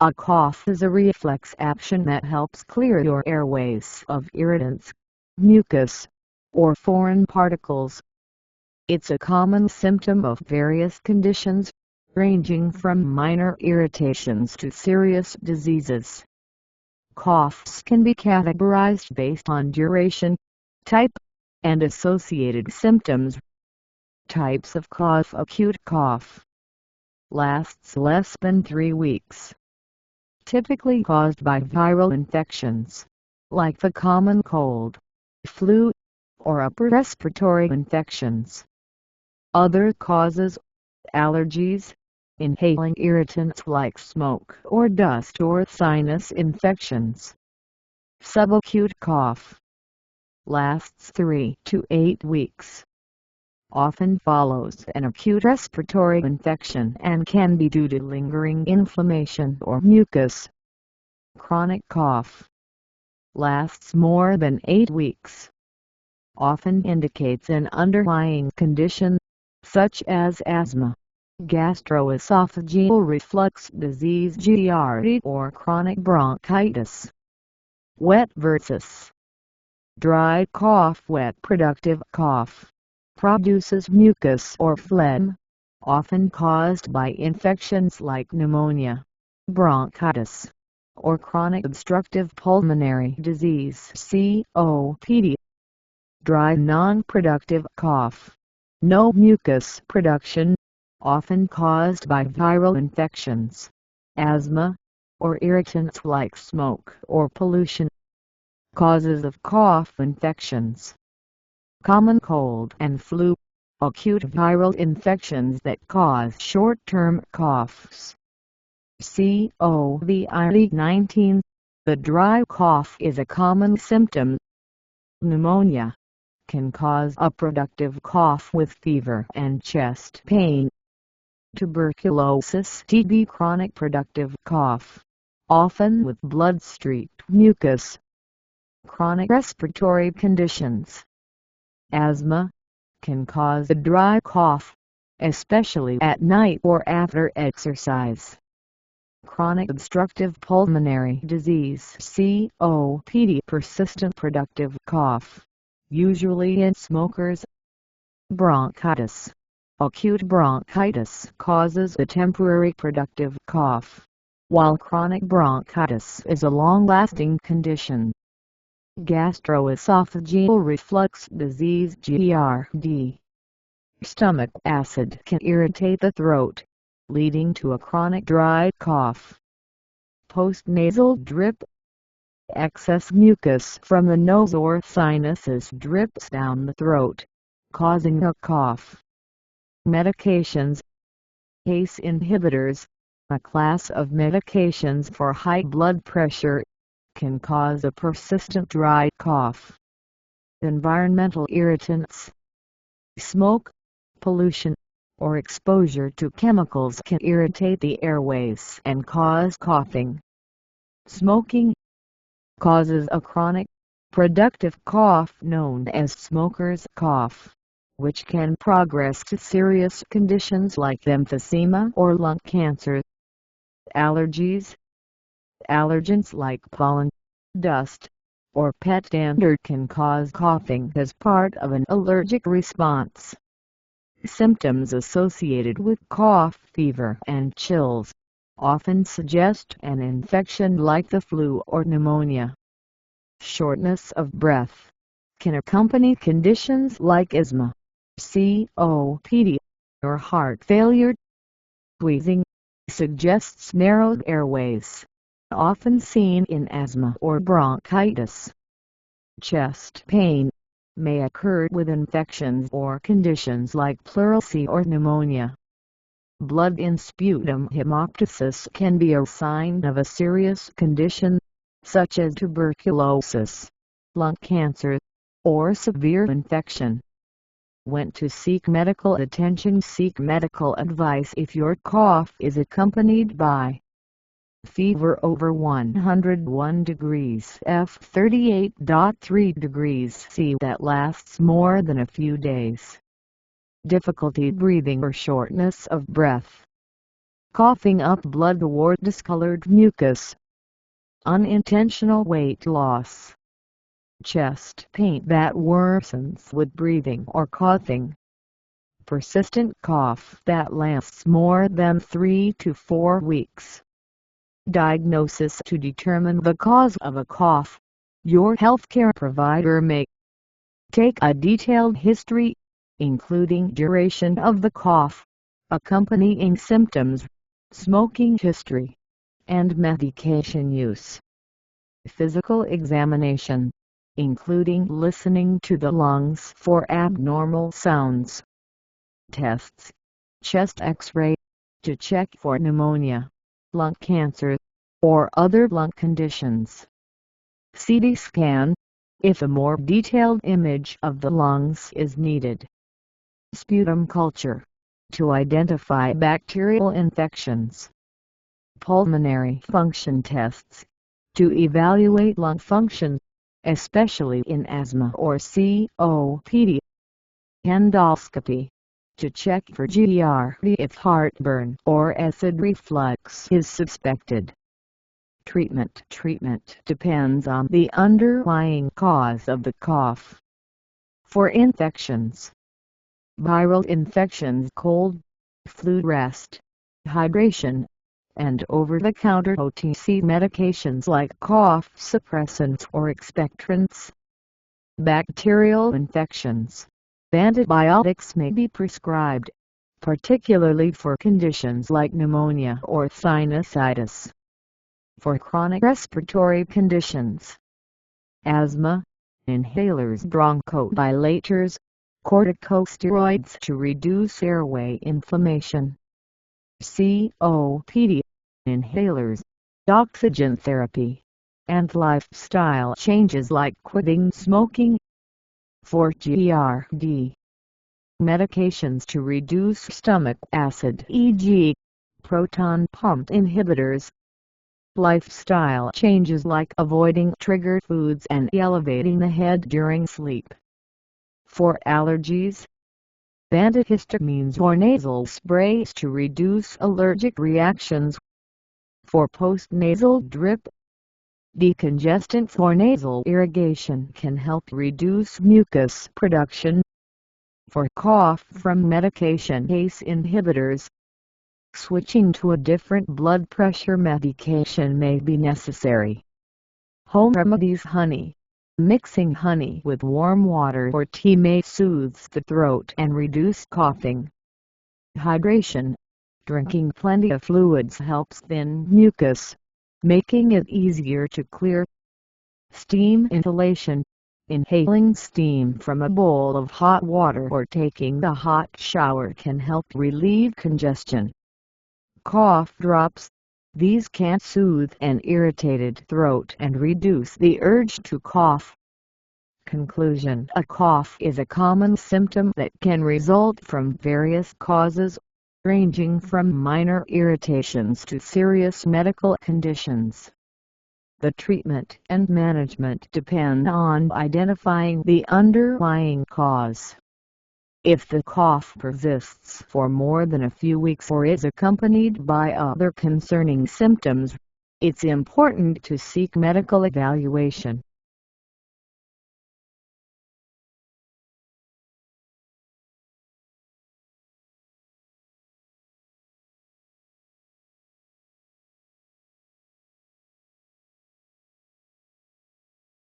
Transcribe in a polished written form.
A cough is a reflex action that helps clear your airways of irritants, mucus, or foreign particles. It's a common symptom of various conditions, ranging from minor irritations to serious diseases. Coughs can be categorized based on duration, type, and associated symptoms. Types of cough: acute cough lasts less than 3 weeks. Typically caused by viral infections, like the common cold, flu, or upper respiratory infections. Other causes: allergies, inhaling irritants like smoke or dust, or sinus infections. Subacute cough lasts 3 to 8 weeks. Often follows an acute respiratory infection and can be due to lingering inflammation or mucus. Chronic cough lasts more than 8 weeks. Often indicates an underlying condition, such as asthma, gastroesophageal reflux disease (GERD), or chronic bronchitis. Wet versus dry cough. Wet productive cough produces mucus or phlegm, often caused by infections like pneumonia, bronchitis, or chronic obstructive pulmonary disease (COPD). Dry non-productive cough, no mucus production, often caused by viral infections, asthma, or irritants like smoke or pollution. Causes of cough infections: common cold and flu, acute viral infections that cause short-term coughs. COVID-19, the dry cough is a common symptom. Pneumonia can cause a productive cough with fever and chest pain. Tuberculosis (TB), chronic productive cough, often with blood-streaked mucus. Chronic respiratory conditions: asthma can cause a dry cough, especially at night or after exercise. Chronic obstructive pulmonary disease (COPD), persistent productive cough, usually in smokers. Bronchitis, acute bronchitis causes a temporary productive cough, while chronic bronchitis is a long-lasting condition. Gastroesophageal reflux disease (GERD). Stomach acid can irritate the throat, leading to a chronic dry cough. Postnasal drip. Excess mucus from the nose or sinuses drips down the throat, causing a cough. Medications. ACE inhibitors, a class of medications for high blood pressure, can cause a persistent dry cough. Environmental irritants. Smoke, pollution, or exposure to chemicals can irritate the airways and cause coughing. Smoking causes a chronic, productive cough known as smoker's cough, which can progress to serious conditions like emphysema or lung cancer. Allergies. Allergens like pollen, dust, or pet dander can cause coughing as part of an allergic response. Symptoms associated with cough: fever and chills, often suggest an infection like the flu or pneumonia. Shortness of breath can accompany conditions like asthma, COPD, or heart failure. Wheezing suggests narrowed airways, often seen in asthma or bronchitis. Chest pain may occur with infections or conditions like pleurisy or pneumonia. Blood in sputum hemoptysis can be a sign of a serious condition, such as tuberculosis, lung cancer, or severe infection. When to seek medical attention. Seek medical advice if your cough is accompanied by fever over 101 degrees F (38.3 degrees C) that lasts more than a few days. Difficulty breathing or shortness of breath. coughing up blood or discolored mucus, unintentional weight loss, chest pain that worsens with breathing or coughing, persistent cough that lasts more than 3 to 4 weeks. Diagnosis: to determine the cause of a cough, your healthcare provider may take a detailed history, including duration of the cough, accompanying symptoms, smoking history, and medication use. Physical examination, including listening to the lungs for abnormal sounds. Tests: chest X-ray, to check for pneumonia, lung cancer, or other lung conditions. CT scan, if a more detailed image of the lungs is needed. Sputum culture, to identify bacterial infections. Pulmonary function tests, to evaluate lung function, especially in asthma or COPD. Endoscopy, to check for GERD if heartburn or acid reflux is suspected. Treatment depends on the underlying cause of the cough. For infections: viral infections, cold, flu, rest, hydration, and over-the-counter OTC medications like cough suppressants or expectorants. Bacterial infections: antibiotics may be prescribed, particularly for conditions like pneumonia or sinusitis. For chronic respiratory conditions: asthma, inhalers, bronchodilators, corticosteroids to reduce airway inflammation. COPD, inhalers, oxygen therapy, and lifestyle changes like quitting smoking. For GERD, medications to reduce stomach acid, e.g., proton pump inhibitors. Lifestyle changes like avoiding trigger foods and elevating the head during sleep. For allergies: antihistamines or nasal sprays to reduce allergic reactions. For postnasal drip, decongestants or nasal irrigation can help reduce mucus production. For cough from medication ACE inhibitors, switching to a different blood pressure medication may be necessary. Home remedies: honey. Mixing honey with warm water or tea may soothe the throat and reduce coughing. Hydration: drinking plenty of fluids helps thin mucus, making it easier to clear. Steam inhalation: inhaling steam from a bowl of hot water or taking a hot shower can help relieve congestion. Cough drops: these can soothe an irritated throat and reduce the urge to cough. Conclusion: a cough is a common symptom that can result from various causes, ranging from minor irritations to serious medical conditions. The treatment and management depend on identifying the underlying cause. If the cough persists for more than a few weeks or is accompanied by other concerning symptoms, it's important to seek medical evaluation.